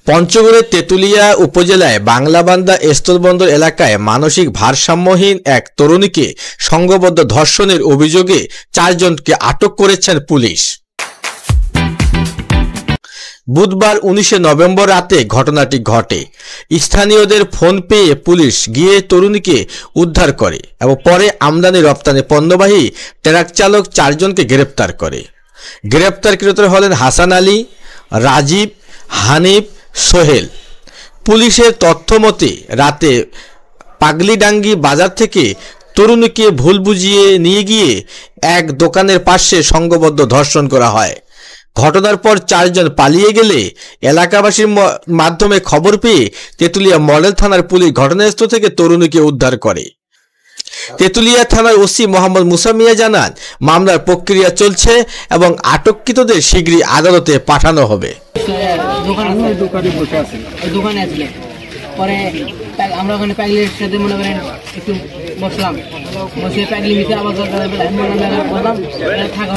পঞ্চগড়ের তেঁতুলিয়া উপজেলায় বাংলাবান্ধা স্থলবন্দর এলাকায় মানসিক ভারসাম্যহীন এক তরুণীকে সংঘবদ্ধ ধর্ষণের অভিযোগে 4 জনকে আটক করেছেন পুলিশ। বুধবার 19 নভেম্বর রাতে ঘটনাটি ঘটে। স্থানীয়দের ফোন পেয়ে পুলিশ গিয়ে তরুণীকে উদ্ধার করে এবং পরে আমদানি রপ্তানি পণ্যবাহী ট্রাক চালক 4 জনকে গ্রেপ্তার করে। গ্রেপ্তারকৃতরা হলেন হাসান আলী, রাজীব, হানিফ, সোহেল। পুলিশের তথ্যমতে রাতে পাগলিডাঙ্গি বাজার থেকে তরুণীকে ভুল বুঝিয়ে নিয়ে গিয়ে এক দোকানের পাশে সংঘবদ্ধ ধর্ষণ করা হয়। ঘটনার পর 4 জন পালিয়ে গেলে এলাকাবাসীর মাধ্যমে খবর পেয়ে তেঁতুলিয়া মডেল থানার পুলিশ ঘটনাস্থল থেকে তরুণীকে উদ্ধার করে। তেঁতুলিয়া থানার ওসি মোহাম্মদ মুসা মিয়া জানান, মামলার প্রক্রিয়া চলছে এবং আটককৃতদের শীঘ্রই আদালতে পাঠানো হবে। পরে আমরা ওখানে প্যাগলির সাথে মনে করেন একটু বসলাম, বসে প্যাগলি মিশে আবার থাকা